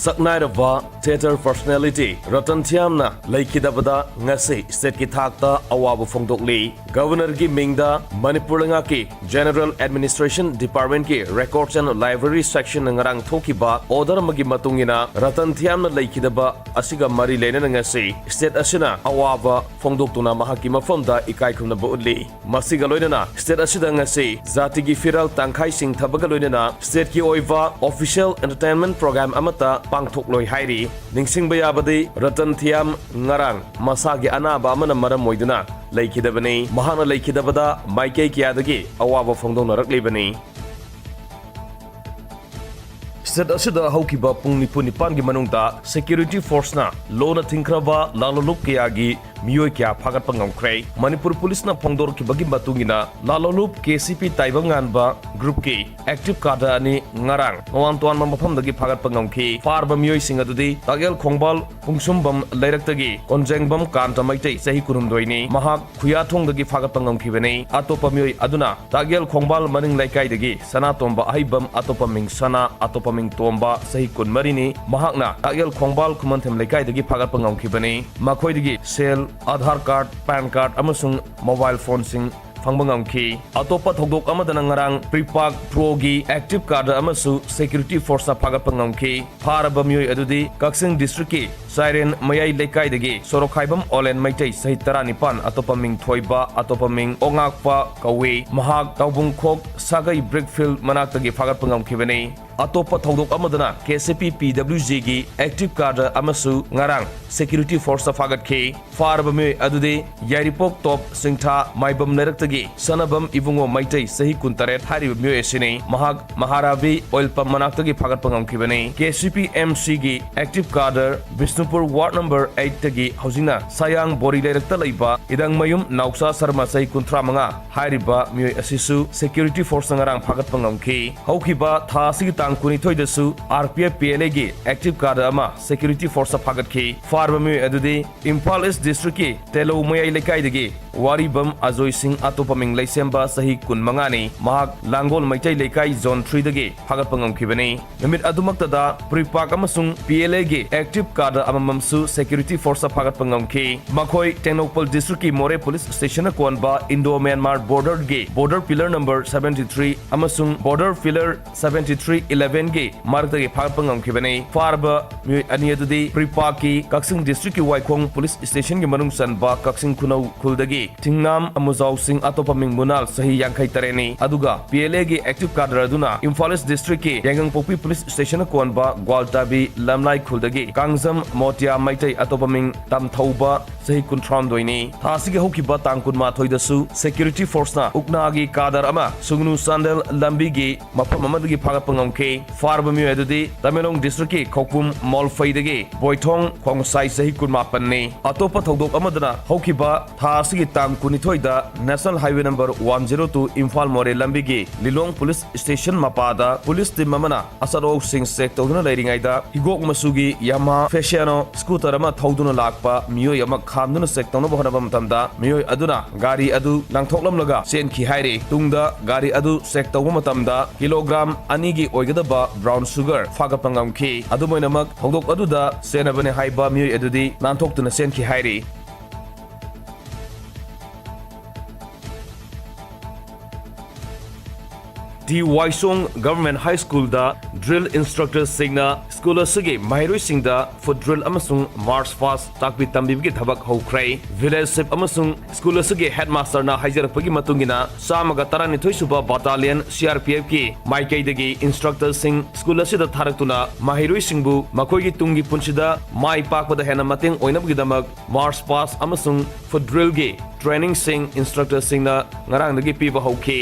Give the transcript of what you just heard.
Saknairava theater personality Ratan Thiamna Laikidabada Ngasi State ki thakta awabu phongdokli Governor ki mingda Manipur ki General Administration Department ki Records and Library Section ngarang thokiba order magi matungina Ratan Thiamna Laikidaba asiga mari lena ngasi state asina awaba phongdoktuna mahaki mafamda ikai khumna bodli masiga loinana state asida ngasi zati gi firal tangkhai sing thabaga loinana state ki oiva official entertainment program amata pangthok loi hairi ningsingba yabadi Ratan Thiam ngarang masagi anaba amana maram moiduna laikidabani mahana laikidabada maikei kiadagi awaba phongdona raklibani State asida haukiba pung nipan gi manungta security force na lona thingkraba laloluk kayagi miyoi kya phagat pangamkhrei Manipur police na phongdor ki bagi batungina lalolup KCP taibangan ba group ki active kada ani ngarang wan tuan mafam dagi phagat pangamki farba miyoi singa dudi tagel khongbal pungsumbam lairaktagi konjengbam kantamaitai sahi kurumdoini mahak khuyathong dagi phagat pangamki bani atopa miyoi aduna tagel khongbal maning laikai dagi sanatomba aibam atopa ming sana atopa ming tomba sahi kunmarini mahakna tagel khongbal kumanthem laikai dagi phagat pangamki bani makhoi dagi sel Aadhaar card, PAN card, amasung mobile phone sing fangbangam ki atopa thogdok amadana ngarang prepack progi active card amasu security force na phagat pangam ki pharaba myoi adudi Kaksing district ki Siren mayai lekai dagi sorokhaibam olen maitai sahi taranipan atopa ming thoiba atopa ming ongakpa kawi mahak taubung khok sagai brickfield manak dagi phagat pangam ki bani atopa thogdok amadana KCP PWG gi active card amasu ngarang security force na phagat ki pharaba myoi adudi yaripok top singtha maibam narak Sanabam Ibungo Maitai Sahi Kuntaret Hariba Myo Esini Mahag Maharavi Oil Pump Manaktagi Phagat Pangam Kibani KCP MC gi active cadre Bishnupur Ward number 8 tagi Hausina Sayang Bori Director Laiba Idang Mayum Nauksa Sarma Sahi Kuntra Manga Hariba Myo Asisu Security Force Ngarang Phagat Pangam Ki Haukiba Thasi Tangkuni Thoidasu RPF PLA gi active cadre ama Security Force Phagat Ki Farba Myo Adudi Imphal East District ki Telo Mayai Lekai dagi Waribam Azoy Singh Atopaming Laisemba Sahi Kun Mangani Mahak Langol Maitai Lekai Zone 3 dagi Phagat Pangam Kibani Namit Adumaktada Pripak amasung PLA gi active card amamamsu security force Phagat Pangam Ki Makhoi Tenopal District ki More Police Station Konba Indo-Myanmar border gi border pillar number 73 amasung border pillar 7311 gi Martagi Phagat Pangam Kibani Farba Aniyadudi Pripak ki Kaksing District ki Waikhong Police Station ki Manung Sanba Kaksing Khunau Khuldagi Tingnam Amuzau Singh Atopaming Munal Sahi Yankai Tareni Aduga PLA gi active card raduna Imphal District ki Yangang Popi Police Station Konba Gwaltabi Lamlai Khuldagi Kangzam Motia Maitai Atopaming Tam Thauba Sahi Kuntram Doini Thasigi Hokiba Tangkun Ma Thoidasu Security Force na Uknagi Kadar ama Sungnu Sandel Lambi gi Mapam amadagi Phagat Pangam Ki Farba Myo Adudi Tamelong District ki Khokpum Molphai dagi Boithong Khongsai Sahi Kunma Panni Atopa Thodok amadana Hokiba Thasigi Tangkuni Thoida National Highway number 102 Imphal More Lambigi Lilong Police Station Mapada Police Team Mamana Asaro Singh Sek Toduna Lairingaida Higok Masugi Yama Fashiano Scooter ama Thoduna Lakpa Mio Yama Khamduna Sek Tawna Bohanabam Tamda Mio Aduna Gari Adu Langthoklam Laga Sen Ki Hairi Tungda Gari Adu Sek Tawma Tamda Kilogram Anigi Oigadaba Brown Sugar Phagat Pangam Ki Adumoinamak Hongdok Aduda Senabane Haiba Mio Adudi Nanthokuna Sen Ki Hairi The Waisong Government High School da drill instructors singna school asigi mahiroi singda for drill amasung march fast takbi tambi gi thabak hokrai village sip amasung school asigi headmaster na haijarapagi matungina samaga tarani thoisuba battalion CRPF ki maikai dagi instructors sing school asida tharaktuna mahiroi singbu makoi gi tungi punsida mai pakpada hena mateng oinabgi damak march fast amasung for drill gi training sing instructors singna ngarang dagi piba hoki